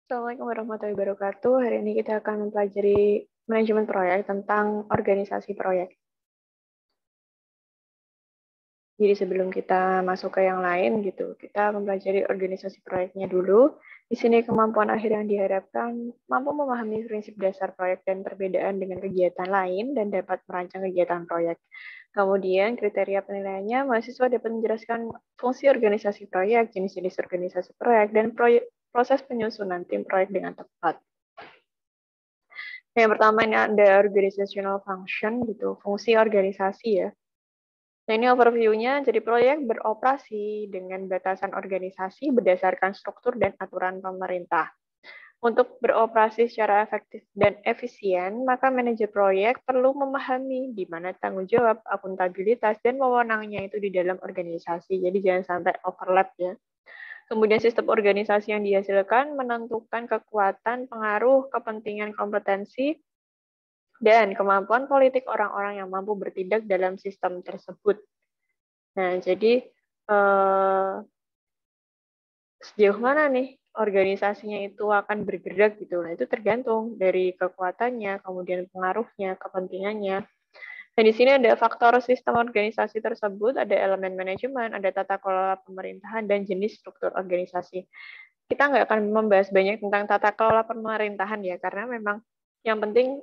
Assalamualaikum warahmatullahi wabarakatuh. Hari ini kita akan mempelajari manajemen proyek tentang organisasi proyek. Jadi sebelum kita masuk ke yang lain gitu, kita mempelajari organisasi proyeknya dulu. Di sini kemampuan akhir yang diharapkan mampu memahami prinsip dasar proyek dan perbedaan dengan kegiatan lain dan dapat merancang kegiatan proyek. Kemudian kriteria penilaiannya, mahasiswa dapat menjelaskan fungsi organisasi proyek, jenis-jenis organisasi proyek, dan proses penyusunan tim proyek dengan tepat. Yang pertama ini ada organizational function gitu, fungsi organisasi ya. Nah, ini overview-nya, jadi proyek beroperasi dengan batasan organisasi berdasarkan struktur dan aturan pemerintah. Untuk beroperasi secara efektif dan efisien, maka manajer proyek perlu memahami di mana tanggung jawab, akuntabilitas, dan wewenangnya itu di dalam organisasi. Jadi jangan sampai overlap ya. Kemudian sistem organisasi yang dihasilkan menentukan kekuatan, pengaruh, kepentingan, kompetensi, dan kemampuan politik orang-orang yang mampu bertindak dalam sistem tersebut. Nah, jadi sejauh mana nih organisasinya itu akan bergerak gitu. Nah, itu tergantung dari kekuatannya, kemudian pengaruhnya, kepentingannya. Dan di sini ada faktor sistem organisasi tersebut, ada elemen manajemen, ada tata kelola pemerintahan, dan jenis struktur organisasi. Kita nggak akan membahas banyak tentang tata kelola pemerintahan ya, karena memang yang penting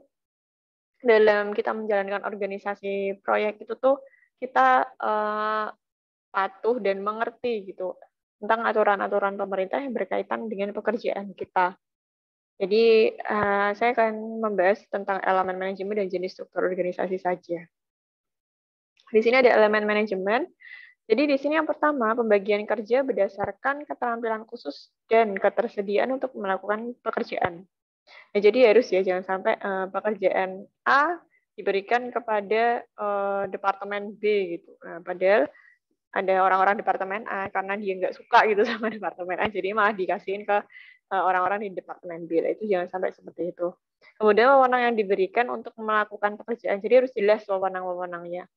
dalam kita menjalankan organisasi proyek itu tuh kita patuh dan mengerti gitu tentang aturan-aturan pemerintah yang berkaitan dengan pekerjaan kita. Jadi saya akan membahas tentang elemen manajemen dan jenis struktur organisasi saja. Di sini ada elemen manajemen. Jadi di sini yang pertama, pembagian kerja berdasarkan keterampilan khusus dan ketersediaan untuk melakukan pekerjaan. Nah, jadi harus ya, jangan sampai pekerjaan A diberikan kepada departemen B gitu. Nah, padahal ada orang-orang departemen A karena dia nggak suka gitu sama departemen A, jadi malah dikasihin ke orang-orang di departemen B. Nah, itu jangan sampai seperti itu. Kemudian wewenang yang diberikan untuk melakukan pekerjaan, jadi harus jelas wewenang-wewenangnya.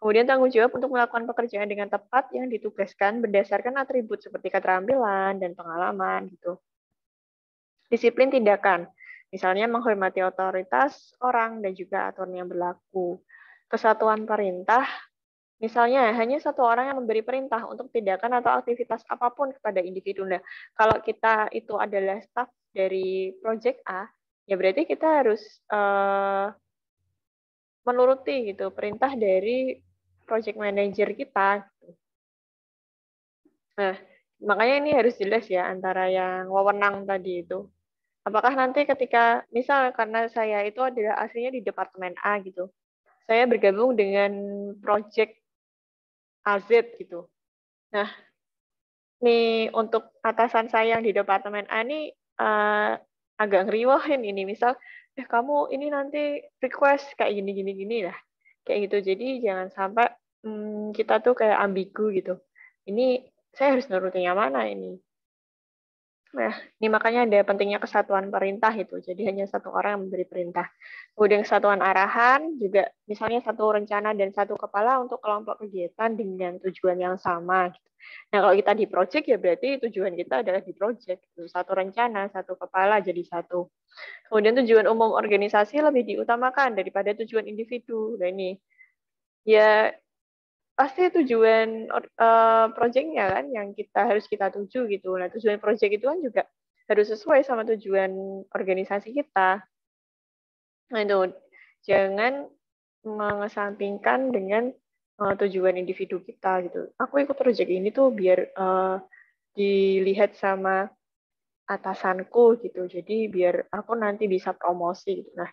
Kemudian tanggung jawab untuk melakukan pekerjaan dengan tepat yang ditugaskan berdasarkan atribut seperti keterampilan dan pengalaman gitu. Disiplin tindakan, misalnya menghormati otoritas orang dan juga aturan yang berlaku. Kesatuan perintah, misalnya hanya satu orang yang memberi perintah untuk tindakan atau aktivitas apapun kepada individu. Nah, kalau kita itu adalah staff dari project A, ya berarti kita harus menuruti gitu perintah dari project manager kita. Nah, makanya ini harus jelas ya antara yang wewenang tadi itu. Apakah nanti ketika, misal karena saya itu adalah aslinya di Departemen A gitu, saya bergabung dengan project AZ gitu. Nah, nih untuk atasan saya yang di Departemen A ini agak ngeriwahin ini, misal, kamu ini nanti request kayak gini lah. Kayak gitu, jadi jangan sampai kita tuh kayak ambigu gitu. Ini saya harus nurutin yang mana ini? Nah, ini makanya ada pentingnya kesatuan perintah itu. Jadi hanya satu orang yang memberi perintah. Kemudian kesatuan arahan, juga misalnya satu rencana dan satu kepala untuk kelompok kegiatan dengan tujuan yang sama. Gitu. Nah, kalau kita di project ya berarti tujuan kita adalah di project. Gitu. Satu rencana, satu kepala jadi satu. Kemudian tujuan umum organisasi lebih diutamakan daripada tujuan individu. Nah, ini ya pasti tujuan project-nya kan yang harus kita tuju gitu. Nah, tujuan project itu kan juga harus sesuai sama tujuan organisasi kita. Nah, itu jangan mengesampingkan dengan tujuan individu kita gitu. Aku ikut project ini tuh biar dilihat sama atasanku gitu. Jadi biar aku nanti bisa promosi gitu. Nah,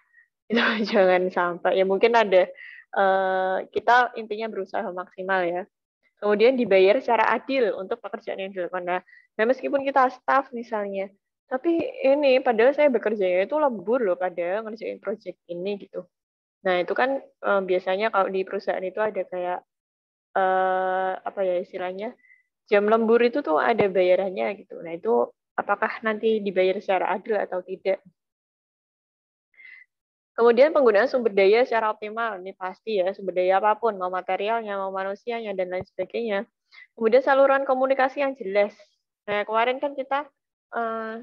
itu jangan sampai. Ya mungkin ada kita intinya berusaha maksimal ya. Kemudian dibayar secara adil untuk pekerjaan yang dilakukan. Nah, meskipun kita staff misalnya, tapi ini padahal saya bekerjanya itu lembur loh pada ngerjain project ini gitu. Nah, itu kan biasanya kalau di perusahaan itu ada kayak apa ya istilahnya, jam lembur itu tuh ada bayarannya gitu. Nah, itu apakah nanti dibayar secara adil atau tidak? Kemudian penggunaan sumber daya secara optimal, ini pasti ya, sumber daya apapun, mau materialnya, mau manusianya, dan lain sebagainya. Kemudian saluran komunikasi yang jelas. Nah, kemarin kan kita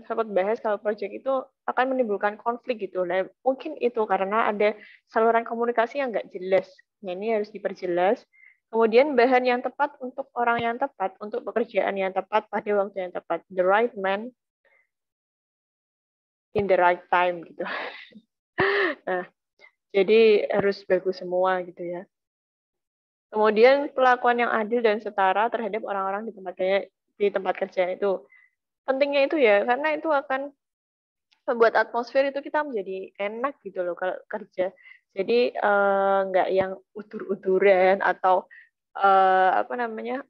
sempat bahas kalau project itu akan menimbulkan konflik gitu. Nah, mungkin itu karena ada saluran komunikasi yang nggak jelas. Nah, ini harus diperjelas. Kemudian bahan yang tepat untuk orang yang tepat, untuk pekerjaan yang tepat pada waktu yang tepat. The right man in the right time gitu. Nah, jadi harus bagus semua gitu ya. Kemudian perlakuan yang adil dan setara terhadap orang-orang di tempat kerja itu. Pentingnya itu ya, karena itu akan membuat atmosfer itu kita menjadi enak gitu loh kalau kerja. Jadi nggak yang udur-uduran atau apa namanya,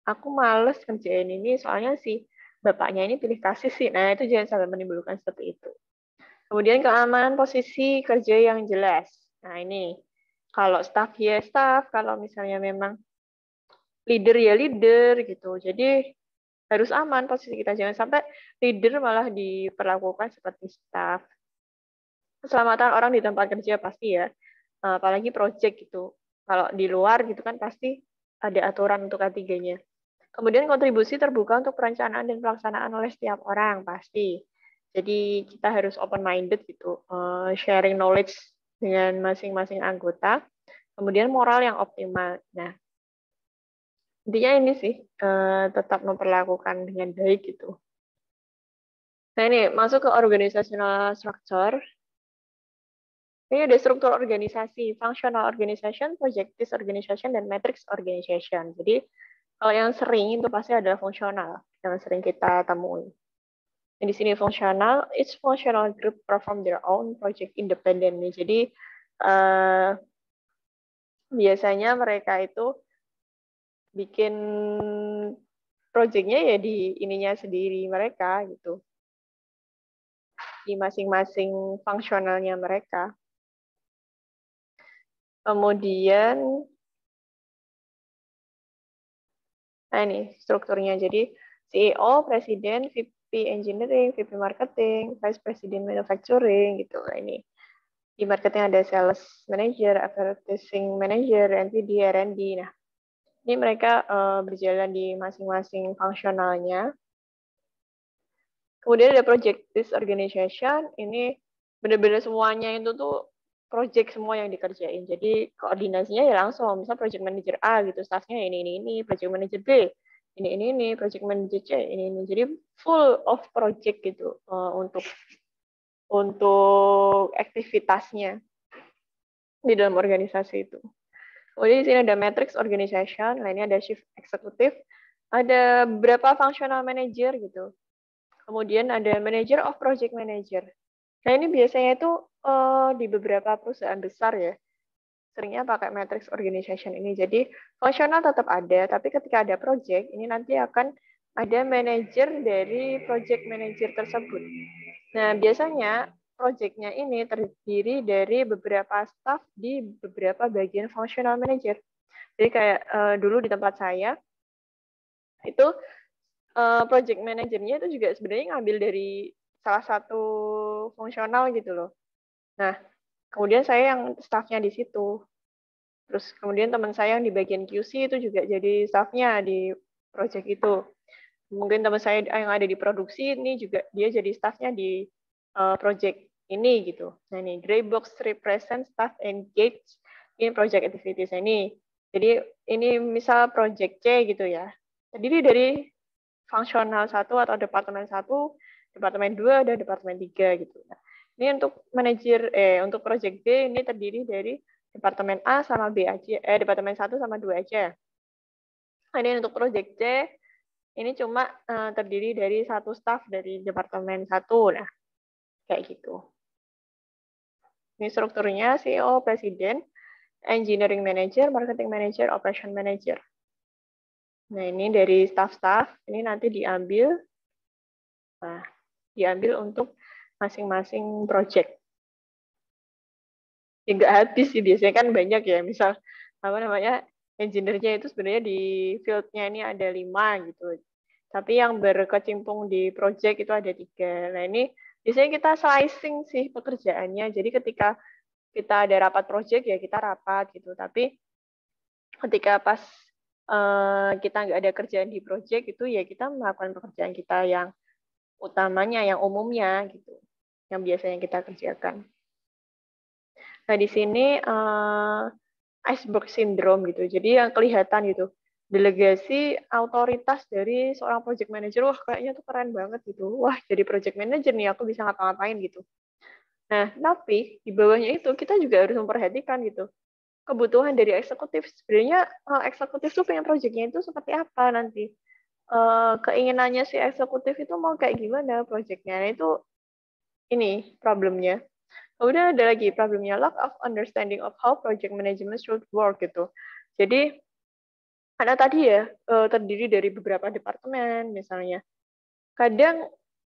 aku males kerjain ini soalnya si bapaknya ini pilih kasih sih. Nah, itu jangan sampai menimbulkan seperti itu. Kemudian keamanan posisi kerja yang jelas. Nah, ini kalau staff ya staff, kalau misalnya memang leader ya leader gitu. Jadi harus aman posisi kita, jangan sampai leader malah diperlakukan seperti staff. Keselamatan orang di tempat kerja pasti ya, apalagi project gitu. Kalau di luar gitu kan pasti ada aturan untuk K3-nya. Kemudian kontribusi terbuka untuk perencanaan dan pelaksanaan oleh setiap orang pasti. Jadi kita harus open minded gitu, sharing knowledge dengan masing-masing anggota. Kemudian moral yang optimal. Nah, intinya ini sih tetap memperlakukan dengan baik gitu. Nah, ini masuk ke organizational structure. Ini ada struktur organisasi, functional organization, project-based organization, dan matrix organization. Jadi, kalau yang sering itu pasti adalah fungsional, yang sering kita temui. Di sini fungsional, each functional group perform their own project independently. Jadi, biasanya mereka itu bikin project-nya ya di ininya sendiri mereka gitu. Di masing-masing fungsionalnya mereka. Kemudian, nah ini strukturnya. Jadi CEO, Presiden, VP Engineering, VP Marketing, Vice President Manufacturing gitu. Nah, ini di marketing ada Sales Manager, Advertising Manager, NPD, R&D. Nah, ini mereka berjalan di masing-masing fungsionalnya. Kemudian ada Project-based Organization. Ini benar-benar semuanya itu tuh project semua yang dikerjain. Jadi koordinasinya ya langsung. Misal project manager A gitu, staffnya ini, project manager B ini, project manager C ini. Jadi full of project gitu untuk aktivitasnya di dalam organisasi itu. Kemudian di sini ada matrix organization, lainnya ada shift eksekutif, ada beberapa functional manager gitu. Kemudian ada manager of project manager. Nah, ini biasanya itu di beberapa perusahaan besar ya, seringnya pakai matrix organization ini. Jadi, fungsional tetap ada, tapi ketika ada project, ini nanti akan ada manajer dari project manager tersebut. Nah, biasanya project-nya ini terdiri dari beberapa staff di beberapa bagian functional manager. Jadi kayak dulu di tempat saya, itu project manajernya itu juga sebenarnya ngambil dari salah satu fungsional gitu loh. Nah, kemudian saya yang staffnya di situ. Terus kemudian teman saya yang di bagian QC itu juga jadi staffnya di project itu. Mungkin teman saya yang ada di produksi ini juga dia jadi staffnya di project ini gitu. Nah ini gray box represent staff engaged in project activities. Nah, ini jadi ini misal project C gitu ya. Terdiri dari fungsional satu atau departemen satu, departemen dua, dan departemen tiga gitu. Nah, ini untuk untuk project B ini terdiri dari departemen A sama B aja, departemen satu sama dua aja. Nah, ini untuk project C ini cuma terdiri dari satu staff dari departemen satu. Nah, kayak gitu. Ini strukturnya CEO, Presiden, Engineering Manager, Marketing Manager, Operation Manager. Nah, ini dari staff-staff, ini nanti diambil untuk masing-masing project. Ya, nggak habis sih, biasanya kan banyak ya, misal apa namanya, engineer-nya itu sebenarnya di field-nya ini ada 5 gitu. Tapi yang berkecimpung di project itu ada 3. Nah, ini biasanya kita slicing sih pekerjaannya. Jadi ketika kita ada rapat project ya kita rapat gitu. Tapi ketika pas kita nggak ada kerjaan di project itu ya kita melakukan pekerjaan kita yang utamanya, yang umumnya gitu, yang biasanya kita kerjakan. Nah, di sini iceberg syndrome gitu. Jadi yang kelihatan gitu, delegasi otoritas dari seorang project manager, wah kayaknya tuh keren banget gitu. Wah, jadi project manager nih, aku bisa ngapa-ngapain gitu. Nah, tapi di bawahnya itu kita juga harus memperhatikan gitu. Kebutuhan dari eksekutif, sebenarnya eksekutif tuh pengen projectnya itu seperti apa nanti. Keinginannya si eksekutif itu mau kayak gimana projectnya. Nah, itu ini problemnya. Kemudian ada lagi problemnya lack of understanding of how project management should work gitu. Jadi karena tadi ya terdiri dari beberapa departemen misalnya. Kadang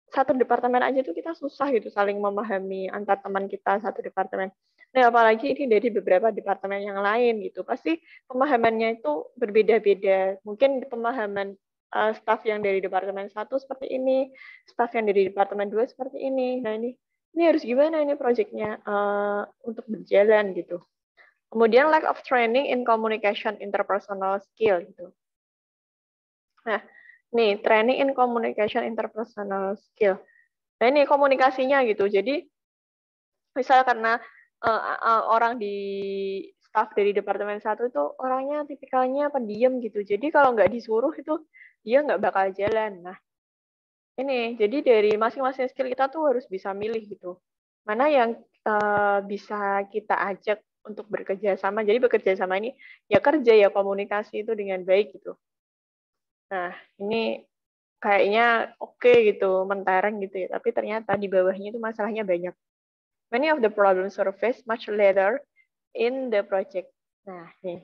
satu departemen aja tuh kita susah gitu saling memahami antar teman kita satu departemen. Nah, apalagi ini dari beberapa departemen yang lain gitu. Pasti pemahamannya itu berbeda-beda. Mungkin pemahaman staf yang dari departemen satu seperti ini, staf yang dari departemen dua seperti ini. Nah, ini harus gimana ini proyeknya untuk berjalan gitu. Kemudian lack of training in communication interpersonal skill gitu. Nah, nih training in communication interpersonal skill. Nah, ini komunikasinya gitu. Jadi, misal karena orang di staff dari departemen satu itu orangnya tipikalnya pendiam gitu. Jadi kalau nggak disuruh itu dia nggak bakal jalan. Nah, ini jadi dari masing-masing skill kita tuh harus bisa milih gitu. Mana yang bisa kita ajak untuk bekerja sama. Jadi bekerja sama ini ya kerja ya komunikasi itu dengan baik gitu. Nah, ini kayaknya oke gitu, mentereng gitu ya. Tapi ternyata di bawahnya itu masalahnya banyak. Many of the problems surface much later in the project. Nah, nih.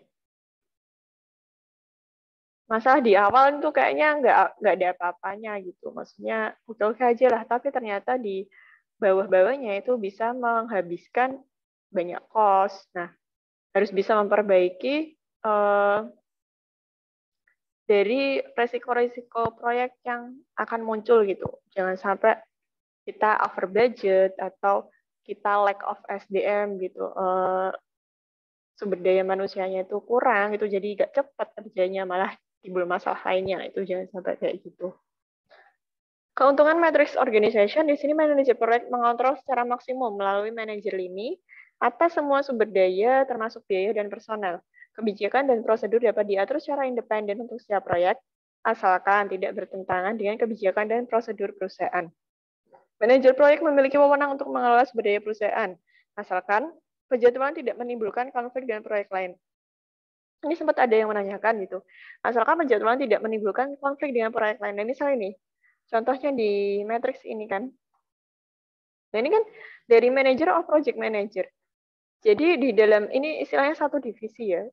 Masalah di awal itu kayaknya nggak ada apa-apanya gitu. Maksudnya oke-oke aja lah. Tapi ternyata di bawah-bawahnya itu bisa menghabiskan banyak cost. Nah, harus bisa memperbaiki dari resiko-resiko proyek yang akan muncul gitu. Jangan sampai kita over budget atau kita lack of SDM gitu. Sumber daya manusianya itu kurang, itu jadi gak cepat kerjanya, malah timbul masalah lainnya. Itu jangan sampai kayak gitu. Keuntungan matrix organization, di sini manajer proyek mengontrol secara maksimum melalui manajer lini atas semua sumber daya, termasuk biaya dan personel. Kebijakan dan prosedur dapat diatur secara independen untuk setiap proyek, asalkan tidak bertentangan dengan kebijakan dan prosedur perusahaan. Manajer proyek memiliki wewenang untuk mengelola sumber daya perusahaan, asalkan penjadwalan tidak menimbulkan konflik dengan proyek lain. Ini sempat ada yang menanyakan gitu. Asalkan penjadwalan tidak menimbulkan konflik dengan proyek lain. Nah, misalnya ini, contohnya di matrix ini kan. Nah, ini kan dari manager of project manager. Jadi di dalam ini istilahnya satu divisi ya.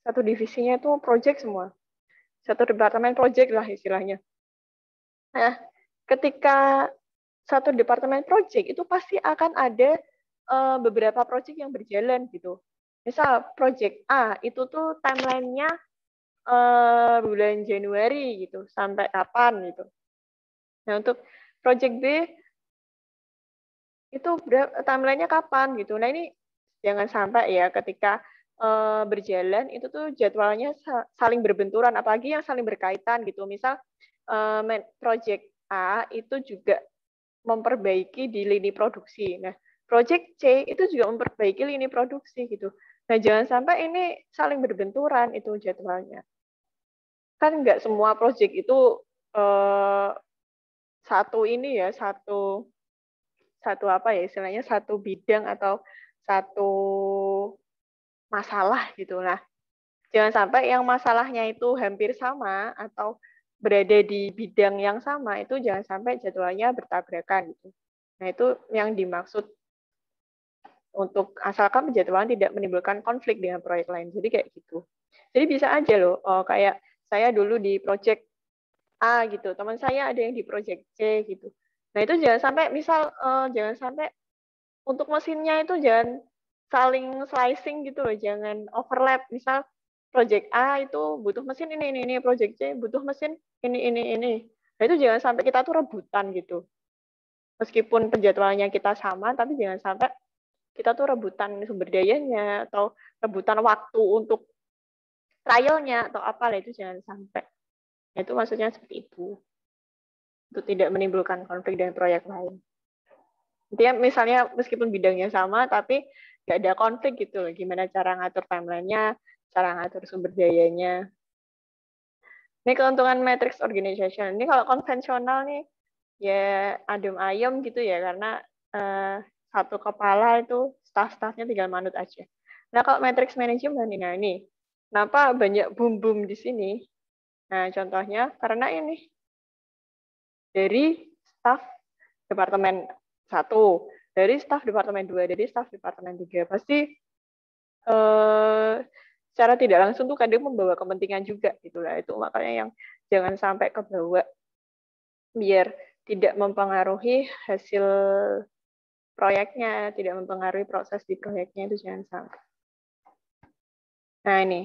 Satu divisinya itu project semua. Satu departemen project lah istilahnya. Nah, ketika satu departemen project itu pasti akan ada beberapa project yang berjalan gitu. Misal project A itu tuh timeline-nya bulan Januari gitu sampai kapan gitu. Nah, untuk project B itu timeline-nya kapan gitu. Nah, ini jangan sampai ya ketika berjalan itu tuh jadwalnya saling berbenturan, apalagi yang saling berkaitan gitu. Misal project A itu juga memperbaiki di lini produksi. Nah, project C itu juga memperbaiki lini produksi gitu. Nah, jangan sampai ini saling berbenturan itu jadwalnya. Kan nggak semua project itu satu ini ya, satu apa ya istilahnya, satu bidang atau satu masalah gitu. Nah, jangan sampai yang masalahnya itu hampir sama atau berada di bidang yang sama, itu jangan sampai jadwalnya bertabrakan gitu. Nah, itu yang dimaksud untuk asalkan penjadwalan tidak menimbulkan konflik dengan proyek lain. Jadi kayak gitu. Jadi bisa aja loh, kayak saya dulu di project A gitu, teman saya ada yang di project C gitu. Nah, itu jangan sampai misal jangan sampai untuk mesinnya itu jangan saling slicing gitu loh, jangan overlap. Misal project A itu butuh mesin ini, project C butuh mesin ini. Nah, itu jangan sampai kita tuh rebutan gitu. Meskipun penjadwalannya kita sama, tapi jangan sampai kita tuh rebutan sumber dayanya atau rebutan waktu untuk trialnya atau apa lah, itu jangan sampai. Nah, itu maksudnya seperti itu. untuk tidak menimbulkan konflik dengan proyek lain. Intinya misalnya meskipun bidangnya sama, tapi nggak ada konflik gitu loh. Gimana cara ngatur timeline-nya, cara ngatur sumber dayanya. Ini keuntungan matrix organization. Ini kalau konvensional nih, ya adem ayem gitu ya, karena satu kepala itu staff-staffnya tinggal manut aja. Nah kalau matrix management ini, kenapa banyak boom-boom di sini? Nah contohnya karena ini dari staff departemen 1, dari staff departemen 2, dari staff departemen 3. Pasti secara tidak langsung tuh kadang membawa kepentingan juga gitu lah. Itu makanya yang jangan sampai kebawa biar tidak mempengaruhi hasil proyeknya, tidak mempengaruhi proses di proyeknya, itu jangan sampai. Nah ini,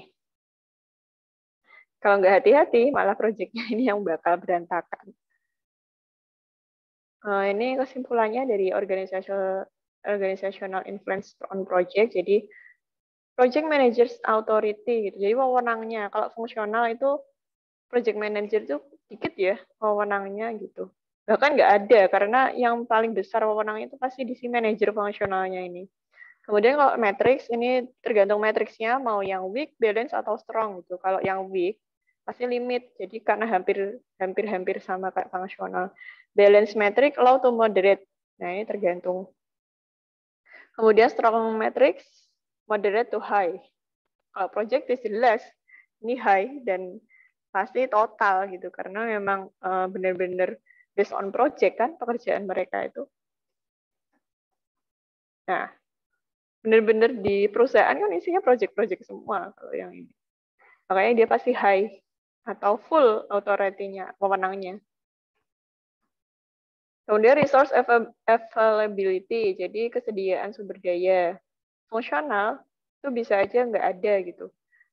kalau nggak hati-hati malah proyeknya ini yang bakal berantakan. Ini kesimpulannya dari organizational influence on project. Jadi project managers authority gitu. Jadi wewenangnya. Kalau fungsional itu project manager itu dikit ya wewenangnya gitu. Bahkan nggak ada karena yang paling besar wewenangnya itu pasti di si manajer fungsionalnya ini. Kemudian kalau matrix ini tergantung matriksnya mau yang weak, balance atau strong gitu. Kalau yang weak pasti limit. Jadi karena hampir sama kayak fungsional. Balance matrix low to moderate. Nah, ini tergantung. Kemudian strong matrix moderate to high. Kalau project jelas ini high dan pasti total gitu karena memang benar-benar based on project kan pekerjaan mereka itu. Nah, benar-benar di perusahaan kan isinya project-project semua kalau yang ini. Makanya dia pasti high atau full authority-nya, wewenangnya. Kemudian resource availability, jadi kesediaan sumber daya. Fungsional itu bisa aja nggak ada gitu.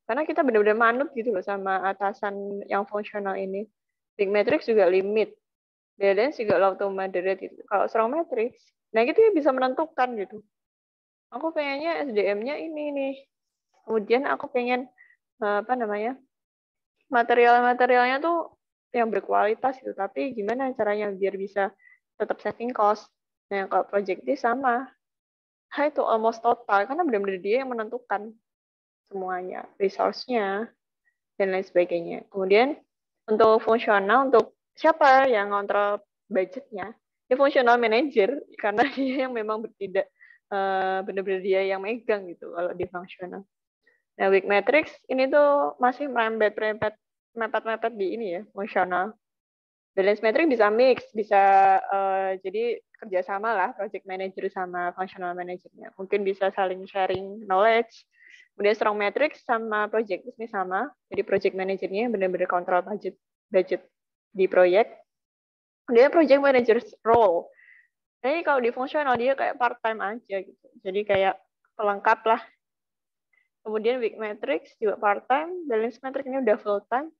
Karena kita benar-benar manut gitu loh sama atasan yang fungsional ini. Big matrix juga limit. Balance juga low to moderate gitu. Kalau strong matrix, nah gitu ya bisa menentukan gitu. Aku pengennya SDM-nya ini nih. Kemudian aku pengen apa namanya? Material-materialnya tuh yang berkualitas gitu. Tapi gimana caranya biar bisa tetap saving cost? Nah, kalau project ini sama. High to almost total karena benar-benar dia yang menentukan semuanya, resource-nya dan lain sebagainya. Kemudian untuk fungsional, untuk siapa yang ngontrol budgetnya? Ya fungsional manager karena dia yang memang tidak benar-benar dia yang megang gitu kalau di fungsional. Nah, weak matrix ini tuh masih mepet di ini ya, fungsional. Balance matrix bisa mix, bisa jadi kerjasama lah project manager sama functional managernya. Mungkin bisa saling sharing knowledge. Kemudian strong matrix sama project ini sama. Jadi project manajernya benar-benar kontrol budget di proyek. Dia project manager role. Jadi kalau di fungsional dia kayak part time aja gitu. Jadi kayak pelengkap lah. Kemudian weak matrix juga part time, balance matrix ini udah full time,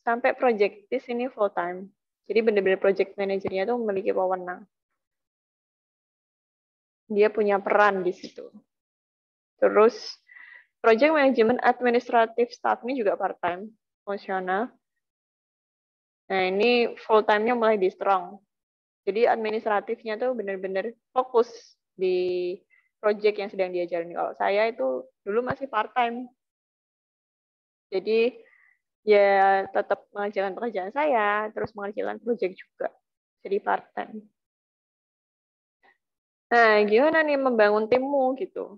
sampai project di sini full time. Jadi benar-benar project manajernya tuh memiliki wewenang. Dia punya peran di situ. Terus project management administrative staff ini juga part time, fungsional. Nah, ini full time-nya mulai di strong. Jadi administratifnya tuh benar-benar fokus di project yang sedang dia jalani. Kalau saya itu dulu masih part time. Jadi ya tetap mengerjakan pekerjaan saya, terus mengerjakan project juga. Jadi part time. Nah, gimana nih membangun timmu gitu?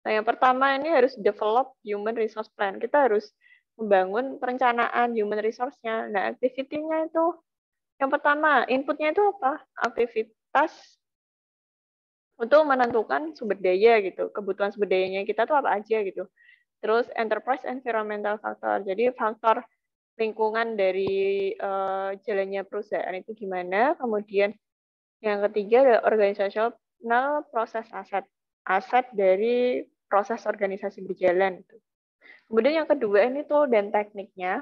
Nah, yang pertama ini harus develop human resource plan. Kita harus membangun perencanaan human resource-nya. Nah, activity-nya itu yang pertama, input-nya itu apa? Aktivitas untuk menentukan sumber daya gitu. Kebutuhan sumber dayanya kita tuh apa aja gitu. Terus enterprise environmental factor. Jadi faktor lingkungan dari jalannya perusahaan itu gimana. Kemudian yang ketiga adalah organizational proses aset. Aset dari proses organisasi berjalan. Kemudian yang kedua ini tuh dan tekniknya.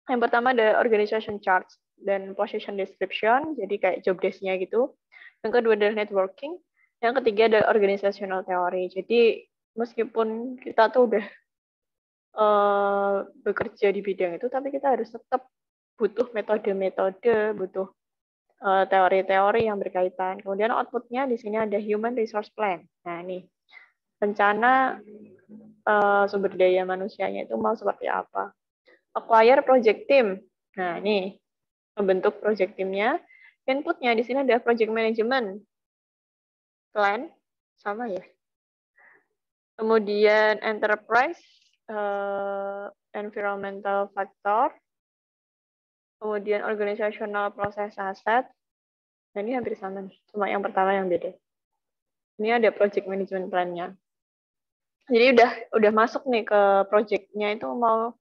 Yang pertama ada organization charts dan position description, jadi kayak job desk-nya gitu. Yang kedua adalah networking. Yang ketiga ada organizational theory. Jadi meskipun kita tuh udah bekerja di bidang itu, tapi kita harus tetap butuh metode-metode, butuh teori-teori yang berkaitan. Kemudian outputnya di sini ada human resource plan. Nah, ini rencana sumber daya manusianya itu mau seperti apa. Acquire project team. Nah, ini membentuk project teamnya. Inputnya di sini ada project management plan, sama ya. Kemudian enterprise, environmental factor, kemudian organizational process asset. Nah, ini hampir sama nih, cuma yang pertama yang beda. Ini ada project management plan-nya. Jadi udah masuk nih ke project-nya itu mau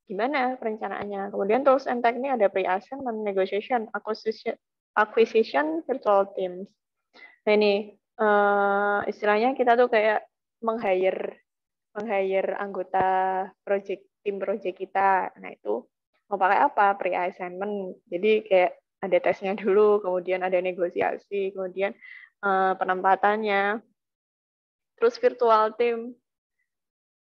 gimana perencanaannya. Kemudian tools and technique ada pre-assignment, negotiation, acquisition, virtual teams. Nah, ini istilahnya kita tuh kayak meng-hire anggota tim project kita. Nah, itu mau pakai apa? Pre-assignment. Jadi kayak ada tesnya dulu, kemudian ada negosiasi, kemudian penempatannya. Terus virtual team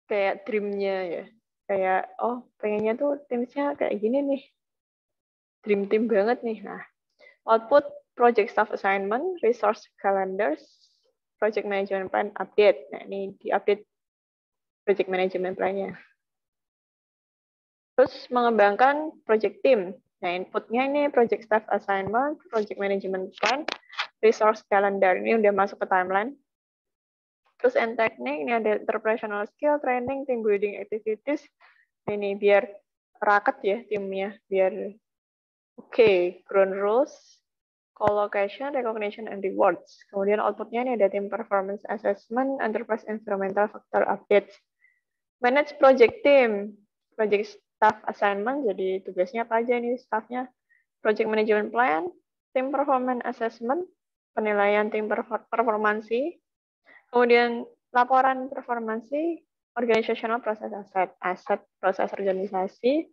kayak dream-nya ya. Kayak oh, pengennya tuh timnya kayak gini nih. Dream team banget nih. Nah, output project staff assignment, resource calendars, project management plan update. Nah, ini di-update project management plan-nya. Terus mengembangkan project team. Nah, inputnya ini project staff assignment, project management plan, resource calendar. Ini udah masuk ke timeline. Terus and teknik, ini ada interpersonal skill, training, team building activities. Ini biar raket ya timnya, biar oke. Ground rules, collocation, recognition, and rewards. Kemudian outputnya ini ada tim performance assessment, enterprise environmental factor updates. Manage project team, project staff assignment, jadi tugasnya apa aja nih staffnya. Project management plan, tim performance assessment, penilaian tim performansi, kemudian laporan performansi, organizational process aset proses organisasi,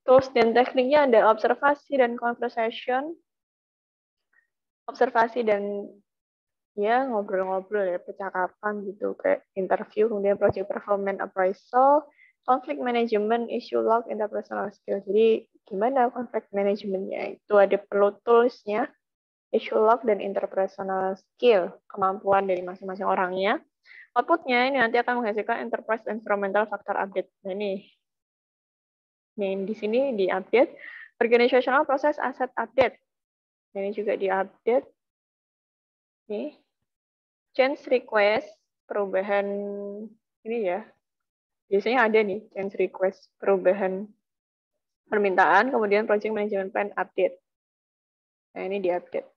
tools dan tekniknya ada observasi dan conversation, observasi dan ya ngobrol-ngobrol ya, percakapan gitu, kayak interview, kemudian project performance appraisal, conflict management, issue log, interpersonal skill. Jadi gimana conflict managementnya? Itu ada perlu toolsnya, issue log, dan interpersonal skill, kemampuan dari masing-masing orangnya. Outputnya ini nanti akan menghasilkan enterprise environmental factor update. Nah, ini di sini di update, organizational process asset update. Ini juga di update. Nih, change request, perubahan ini ya. Biasanya ada nih change request, perubahan permintaan, kemudian project management plan update. Nah, ini di update.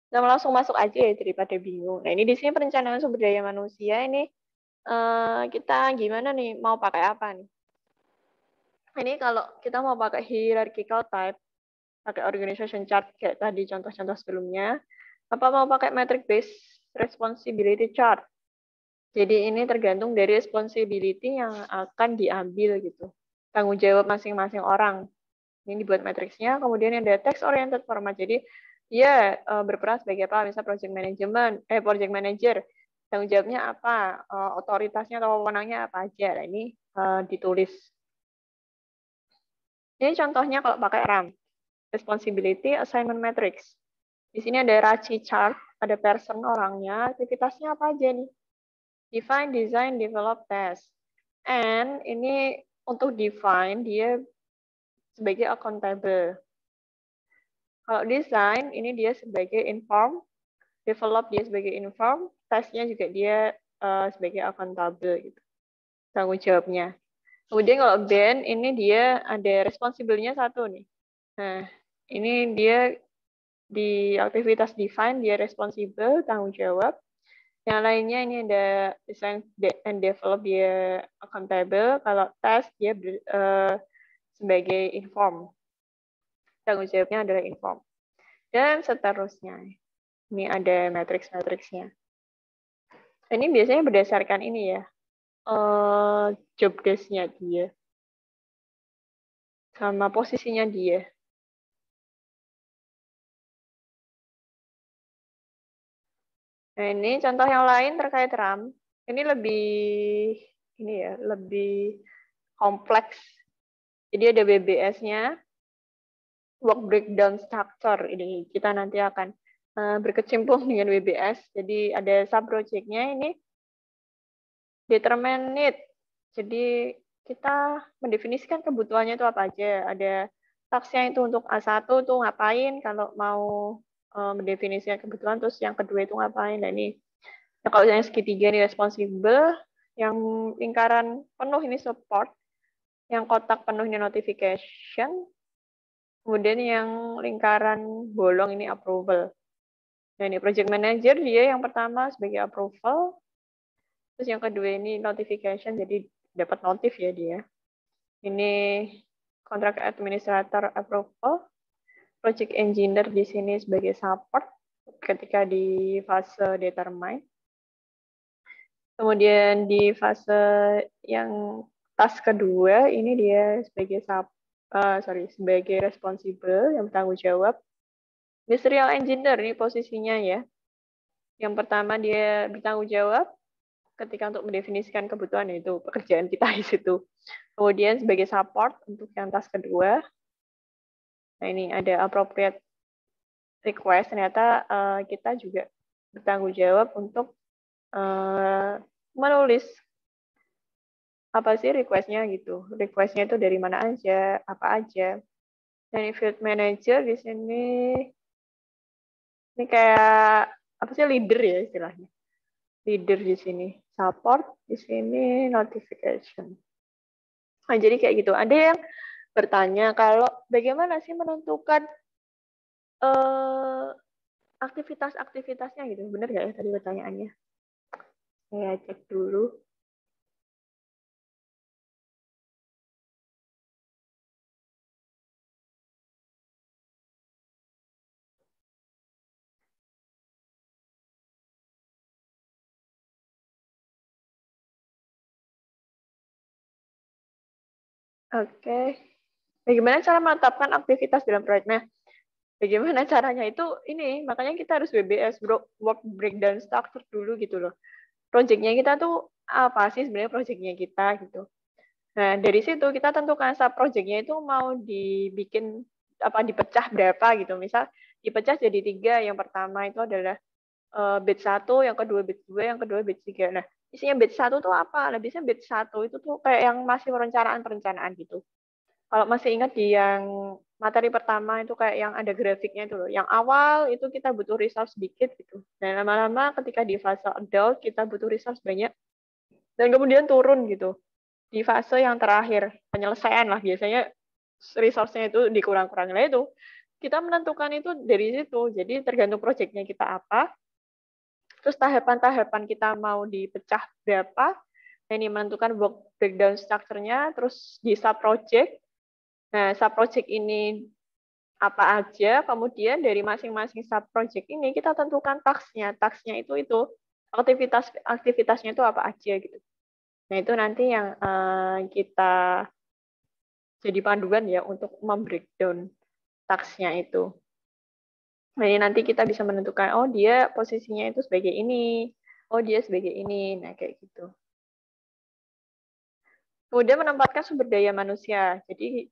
Kita langsung masuk aja ya daripada bingung. Nah, ini di sini perencanaan sumber daya manusia ini kita gimana nih mau pakai apa nih? Ini kalau kita mau pakai hierarchical type, pakai organization chart kayak tadi contoh-contoh sebelumnya, apa mau pakai metric based responsibility chart? Jadi ini tergantung dari responsibility yang akan diambil gitu. Tanggung jawab masing-masing orang. Ini dibuat matriksnya, kemudian ada text oriented format. Jadi dia berperan sebagai apa? Misalnya project manager. Tanggung jawabnya apa? Otoritasnya atau wewenangnya apa aja. Nah, ini ditulis. Ini contohnya kalau pakai RAM. Responsibility Assignment Matrix. Di sini ada RACI chart, ada person orangnya, aktivitasnya apa aja nih? Define, design, develop, test. And ini untuk define dia sebagai accountable. Kalau design ini dia sebagai inform, develop dia sebagai inform, testnya juga dia sebagai accountable gitu. Tanggung jawabnya. Kemudian kalau band ini dia ada responsible-nya satu nih. Nah, ini dia di aktivitas define dia responsible, tanggung jawab. Yang lainnya ini ada design and develop dia accountable. Kalau test dia sebagai inform. Tanggung jawabnya adalah inform. Dan seterusnya. Ini ada matriks-matriksnya. Ini biasanya berdasarkan ini ya. Job desk-nya dia. Sama posisinya dia. Nah, ini contoh yang lain terkait RAM. Ini lebih kompleks. Jadi ada BBS-nya, work breakdown structure. Ini kita nanti akan berkecimpung dengan WBS. Jadi ada sub project-nya ini determine need. Jadi kita mendefinisikan kebutuhannya itu apa aja. Ada taksnya itu untuk A1 tuh ngapain kalau mau mendefinisikan kebutuhan, terus yang kedua itu ngapain. Nah ini, nah, kalau yang segitiga ini responsible, yang lingkaran penuh ini support, yang kotak penuh ini notification, kemudian yang lingkaran bolong ini approval. Nah ini project manager, dia yang pertama sebagai approval, terus yang kedua ini notification, jadi dapat notif ya dia. Ini contract administrator approval, project engineer di sini sebagai support ketika di fase determine. Kemudian di fase yang task kedua ini dia sebagai sebagai responsible yang bertanggung jawab. Industrial engineer ini posisinya ya. Yang pertama dia bertanggung jawab ketika untuk mendefinisikan kebutuhan, itu pekerjaan kita di situ. Kemudian sebagai support untuk yang task kedua. Nah ini ada appropriate request, ternyata kita juga bertanggung jawab untuk menulis apa sih request-nya gitu. Request-nya itu dari mana aja, apa aja. Dan field manager di sini ini kayak apa sih, leader ya istilahnya. Leader di sini, support di sini, notification. Nah, jadi kayak gitu. Ada yang bertanya kalau bagaimana sih menentukan aktivitas-aktivitasnya gitu. Benar nggak ya tadi pertanyaannya? Saya cek dulu. Oke. Bagaimana cara menetapkan aktivitas dalam proyek? Nah, bagaimana caranya itu ini, makanya kita harus WBS, work breakdown structure dulu gitu loh. Projectnya kita tuh apa sih sebenarnya projectnya kita gitu. Nah, dari situ kita tentukan sub projectnya itu mau dibikin apa, dipecah berapa gitu. Misal dipecah jadi 3, yang pertama itu adalah batch 1, yang kedua batch 2, yang kedua batch 3. Nah, isinya batch 1 tuh apa? Nah, biasanya batch 1 itu tuh kayak yang masih perencanaan-perencanaan gitu. Kalau masih ingat di yang materi pertama itu kayak yang ada grafiknya itu loh. Yang awal itu kita butuh resource sedikit gitu. Dan lama-lama ketika di fase adult kita butuh resource banyak. Dan kemudian turun gitu. Di fase yang terakhir, penyelesaian lah biasanya resource-nya itu dikurang-kurangin. Nah itu kita menentukan itu dari situ. Jadi tergantung proyeknya kita apa, terus tahapan-tahapan kita mau dipecah berapa. Nah, ini menentukan work breakdown structure-nya, terus di sub-project. Nah, sub-project ini apa aja, kemudian dari masing-masing sub-project ini kita tentukan task-nya. Task-nya itu aktivitasnya itu apa aja gitu. Nah, itu nanti yang kita jadi panduan ya untuk membreakdown task-nya itu. Nah, ini nanti kita bisa menentukan, oh dia posisinya itu sebagai ini, oh dia sebagai ini, nah kayak gitu. Kemudian menempatkan sumber daya manusia. Jadi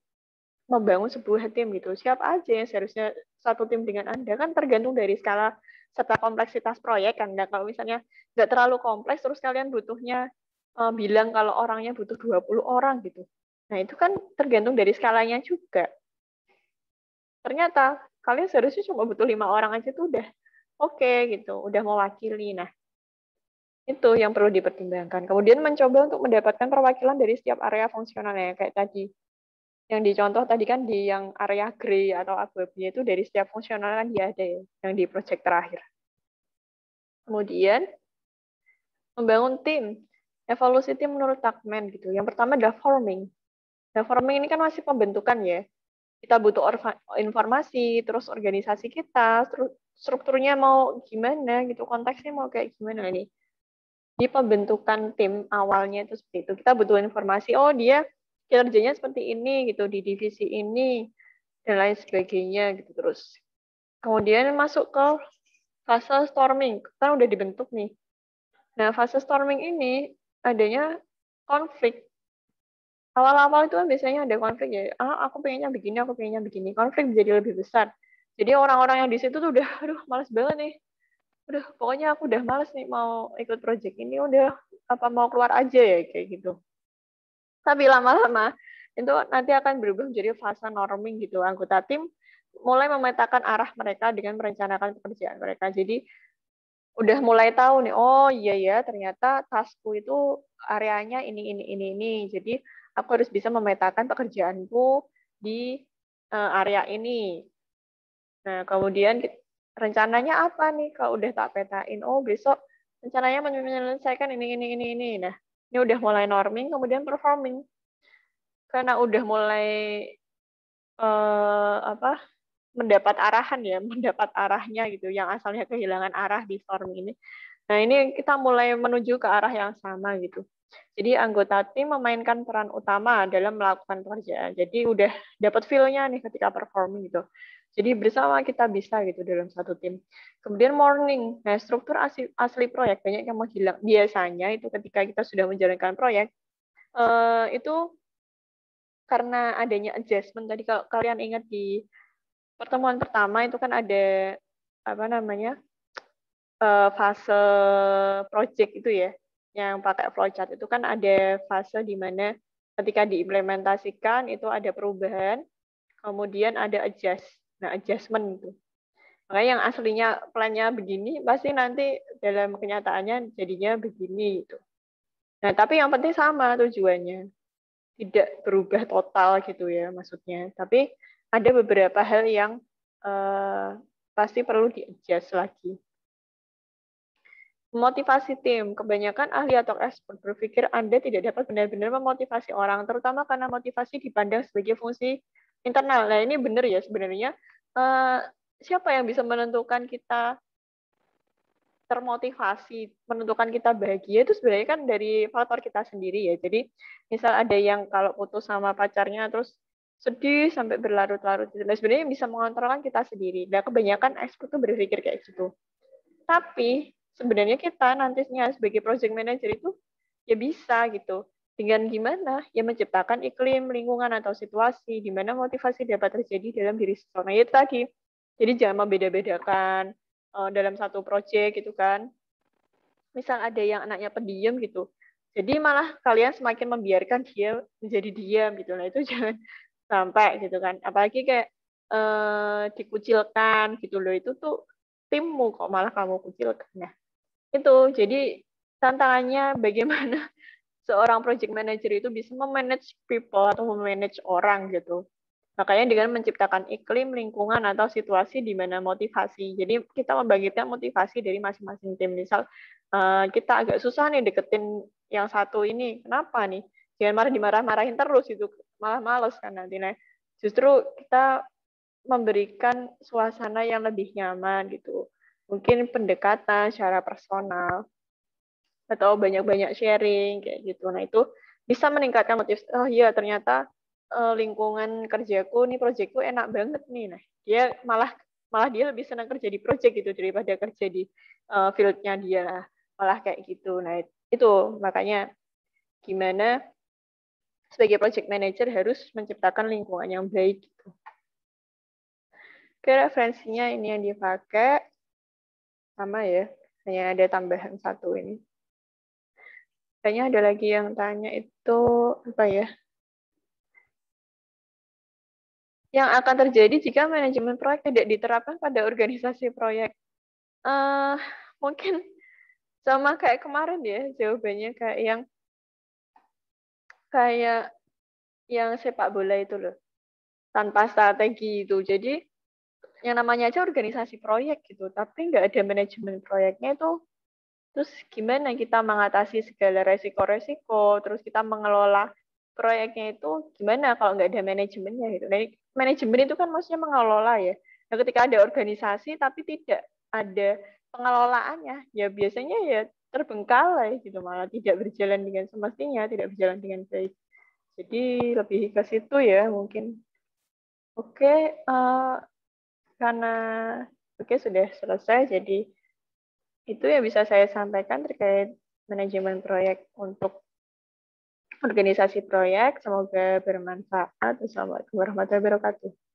membangun sebuah tim gitu. Siapa aja yang seharusnya satu tim dengan Anda kan tergantung dari skala serta kompleksitas proyek kan. Nah, kalau misalnya nggak terlalu kompleks terus kalian butuhnya bilang kalau orangnya butuh 20 orang gitu. Nah, itu kan tergantung dari skalanya juga. Ternyata kalian seharusnya cuma butuh 5 orang aja tuh udah oke gitu, udah mewakili. Nah, itu yang perlu dipertimbangkan. Kemudian mencoba untuk mendapatkan perwakilan dari setiap area fungsionalnya kayak tadi. Yang dicontoh tadi kan di yang area gray atau abu-abu itu dari setiap fungsional kan dia ada ya, yang di project terakhir. Kemudian membangun tim, evolusi tim menurut Tuckman gitu. Yang pertama adalah forming. Nah, forming ini kan masih pembentukan ya. Kita butuh informasi, terus organisasi kita, terus strukturnya mau gimana gitu, konteksnya mau kayak gimana nih. Di pembentukan tim awalnya itu seperti itu. Kita butuh informasi, oh dia kinerjanya seperti ini gitu di divisi ini dan lain sebagainya gitu terus. Kemudian masuk ke fase storming, kan udah dibentuk nih. Nah, fase storming ini adanya konflik. awal-awal itu kan biasanya ada konflik ya. Aku pengennya begini, aku pengennya begini. Konflik jadi lebih besar. Jadi orang-orang yang di situ tuh udah, aduh, males banget nih. Udah, pokoknya aku udah males nih mau ikut project ini. Udah, apa mau keluar aja ya kayak gitu. Tapi lama-lama itu nanti akan berubah menjadi fase norming gitu. Anggota tim mulai memetakan arah mereka dengan merencanakan pekerjaan mereka. Jadi udah mulai tahu nih, oh iya ya ternyata taskku itu areanya ini. Jadi aku harus bisa memetakan pekerjaanku di area ini. Nah, kemudian rencananya apa nih kalau udah tak petain? Oh, besok rencananya menyelesaikan ini. Nah, ini udah mulai norming, kemudian performing. Karena udah mulai apa mendapat arahan ya, mendapat arahnya gitu, yang asalnya kehilangan arah di storm ini. Nah, ini kita mulai menuju ke arah yang sama gitu. Jadi anggota tim memainkan peran utama dalam melakukan pekerjaan. Jadi udah dapat feel-nya nih ketika performing gitu. Jadi bersama kita bisa gitu dalam satu tim. Kemudian morning. Nah, struktur asli proyek banyak yang menghilang. Biasanya itu ketika kita sudah menjalankan proyek, itu karena adanya adjustment. Tadi kalau kalian ingat di pertemuan pertama itu kan ada apa namanya fase project itu ya, yang pakai flowchart itu kan ada fase di mana ketika diimplementasikan itu ada perubahan, kemudian ada adjust. Nah, adjustment itu. Makanya yang aslinya plannya begini, pasti nanti dalam kenyataannya jadinya begini gitu. Nah, tapi yang penting sama tujuannya. Tidak berubah total gitu ya maksudnya. Tapi ada beberapa hal yang pasti perlu di-adjust lagi. Motivasi tim. Kebanyakan ahli atau expert berpikir Anda tidak dapat benar-benar memotivasi orang, terutama karena motivasi dipandang sebagai fungsi internal. Nah, ini benar ya sebenarnya. Eh, Siapa yang bisa menentukan kita termotivasi, menentukan kita bahagia itu sebenarnya kan dari faktor kita sendiri ya. Jadi misal ada yang kalau putus sama pacarnya terus sedih sampai berlarut-larut gitu. Nah, sebenarnya bisa mengontrol kan kita sendiri. Nah, kebanyakan expert tuh berpikir kayak gitu. Tapi sebenarnya kita nantinya sebagai project manager itu ya bisa gitu. Dengan gimana? Ya menciptakan iklim, lingkungan, atau situasi di mana motivasi dapat terjadi dalam diri seseorang. Nah, itu tadi. Jadi jangan membeda-bedakan dalam satu project gitu kan. Misal ada yang anaknya pendiam gitu. Jadi malah kalian semakin membiarkan dia menjadi diam gitu. Nah, itu jangan sampai gitu kan. Apalagi kayak dikucilkan gitu loh. Itu tuh timmu kok malah kamu kucilkan. Nah, itu jadi tantangannya bagaimana seorang project manager itu bisa memanage people atau memanage orang gitu. Makanya dengan menciptakan iklim, lingkungan, atau situasi di mana motivasi. Jadi kita membangkitkan motivasi dari masing-masing tim. Misal kita agak susah nih deketin yang satu ini. Kenapa nih? Jangan dimarah-marahin terus itu. Malah males kan nanti. Nah, justru kita memberikan suasana yang lebih nyaman gitu. Mungkin pendekatan secara personal atau banyak-banyak sharing kayak gitu. Nah, itu bisa meningkatkan motivasi. Oh iya, ternyata lingkungan kerjaku nih, proyekku enak banget nih. Nah, dia malah malah dia lebih senang kerja di proyek gitu daripada kerja di field-nya dia lah. Malah kayak gitu. Nah, itu makanya gimana sebagai project manager harus menciptakan lingkungan yang baik gitu. Oke, referensinya ini yang dipakai sama ya. Hanya ada tambahan satu ini. Kayaknya ada lagi yang tanya itu apa ya? Yang akan terjadi jika manajemen proyek tidak diterapkan pada organisasi proyek. Uh, Mungkin sama kayak kemarin ya jawabannya kayak yang sepak bola itu loh, tanpa strategi itu. Jadi yang namanya aja organisasi proyek gitu, tapi nggak ada manajemen proyeknya itu. Terus gimana kita mengatasi segala resiko-resiko, terus kita mengelola proyeknya itu gimana kalau nggak ada manajemennya gitu. Nah, manajemen itu kan maksudnya mengelola ya. Nah, ketika ada organisasi tapi tidak ada pengelolaannya, ya biasanya ya terbengkalai gitu, malah tidak berjalan dengan semestinya, tidak berjalan dengan baik. Jadi lebih ke situ ya mungkin. Oke, karena oke sudah selesai, jadi itu yang bisa saya sampaikan terkait manajemen proyek untuk organisasi proyek. Semoga bermanfaat. Wassalamualaikum warahmatullahi wabarakatuh.